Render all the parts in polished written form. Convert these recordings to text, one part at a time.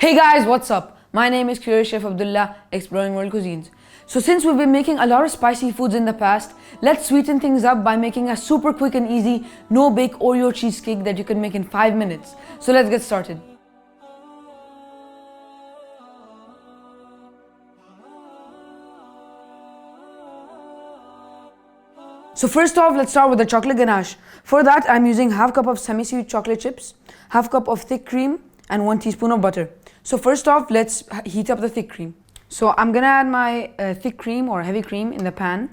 Hey guys, what's up? My name is Curious Chef Abdullah, exploring world cuisines. So since we've been making a lot of spicy foods in the past, let's sweeten things up by making a super quick and easy no-bake Oreo cheesecake that you can make in 5 minutes. So let's get started. So first off, let's start with the chocolate ganache. For that, I'm using half cup of semi-sweet chocolate chips, half cup of thick cream, and 1 teaspoon of butter. So first off, let's heat up the thick cream. So I'm gonna add my thick cream or heavy cream in the pan.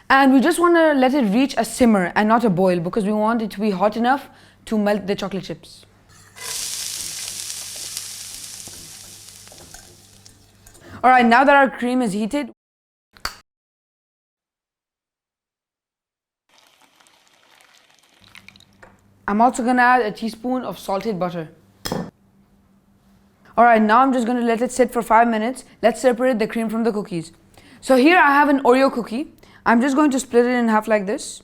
And we just wanna let it reach a simmer and not a boil because we want it to be hot enough to melt the chocolate chips. Alright, now that our cream is heated, I'm also gonna add a teaspoon of salted butter. Alright, now I'm just gonna let it sit for 5 minutes. Let's separate the cream from the cookies. So here I have an Oreo cookie. I'm just going to split it in half like this.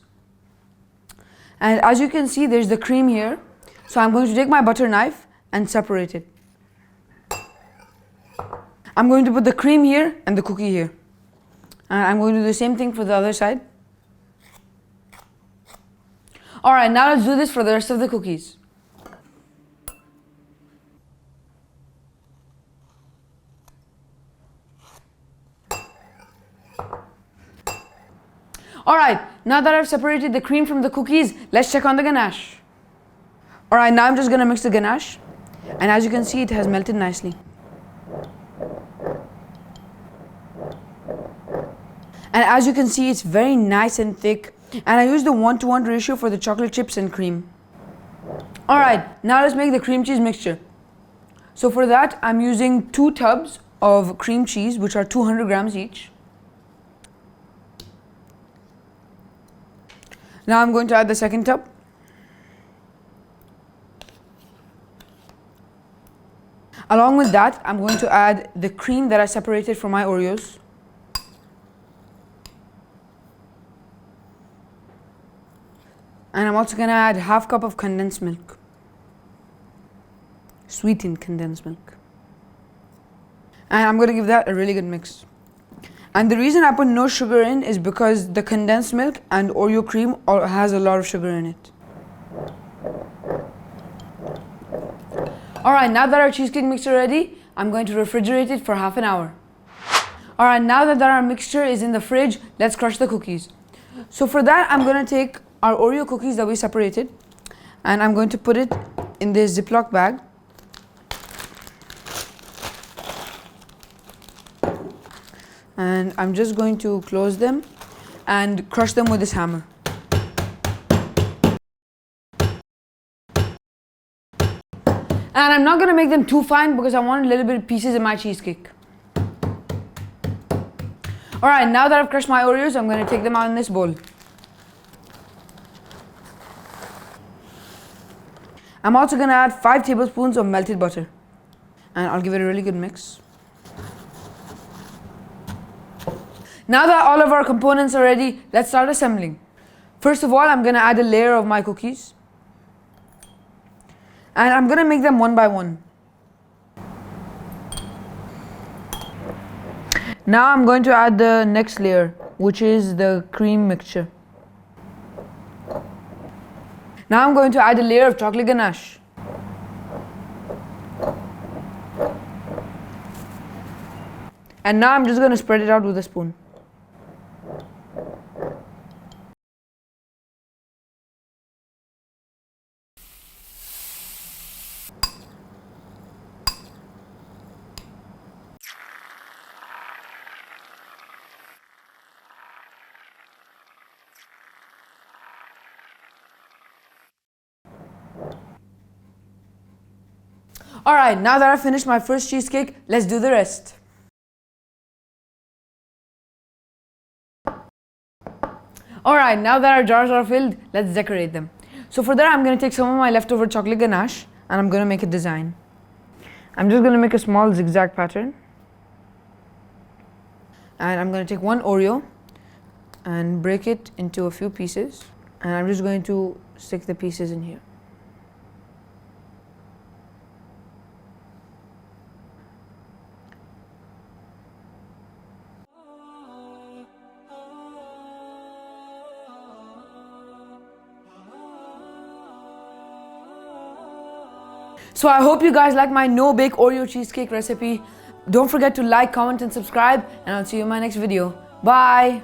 And as you can see, there's the cream here. So I'm going to take my butter knife and separate it. I'm going to put the cream here and the cookie here. And I'm going to do the same thing for the other side. Alright, now let's do this for the rest of the cookies. Alright, now that I've separated the cream from the cookies, let's check on the ganache. Alright, now I'm just going to mix the ganache. And as you can see, it has melted nicely. And as you can see, it's very nice and thick. And I used the 1:1 ratio for the chocolate chips and cream. Alright, now let's make the cream cheese mixture. So for that, I'm using 2 tubs of cream cheese, which are 200 grams each. Now I'm going to add the second tub. Along with that, I'm going to add the cream that I separated from my Oreos. And I'm also going to add half cup of condensed milk. Sweetened condensed milk. And I'm going to give that a really good mix. And the reason I put no sugar in is because the condensed milk and Oreo cream has a lot of sugar in it. Alright, now that our cheesecake mixture is ready, I'm going to refrigerate it for half an hour. Alright, now that our mixture is in the fridge, let's crush the cookies. So for that, I'm going to take our Oreo cookies that we separated and I'm going to put it in this ziplock bag. And I'm just going to close them and crush them with this hammer. And I'm not going to make them too fine because I want a little bit of pieces in my cheesecake. Alright, now that I've crushed my Oreos, I'm going to take them out in this bowl. I'm also going to add 5 tablespoons of melted butter. And I'll give it a really good mix. Now that all of our components are ready, let's start assembling. First of all, I'm going to add a layer of my cookies. And I'm going to make them one by one. Now I'm going to add the next layer, which is the cream mixture. Now I'm going to add a layer of chocolate ganache. And now I'm just going to spread it out with a spoon. Alright, now that I've finished my first cheesecake, let's do the rest. Alright, now that our jars are filled, let's decorate them. So for that, I'm going to take some of my leftover chocolate ganache and I'm going to make a design. I'm just going to make a small zigzag pattern. And I'm going to take 1 Oreo and break it into a few pieces. And I'm just going to stick the pieces in here. So I hope you guys like my no bake Oreo cheesecake recipe. Don't forget to like, comment and subscribe, and I'll see you in my next video. Bye.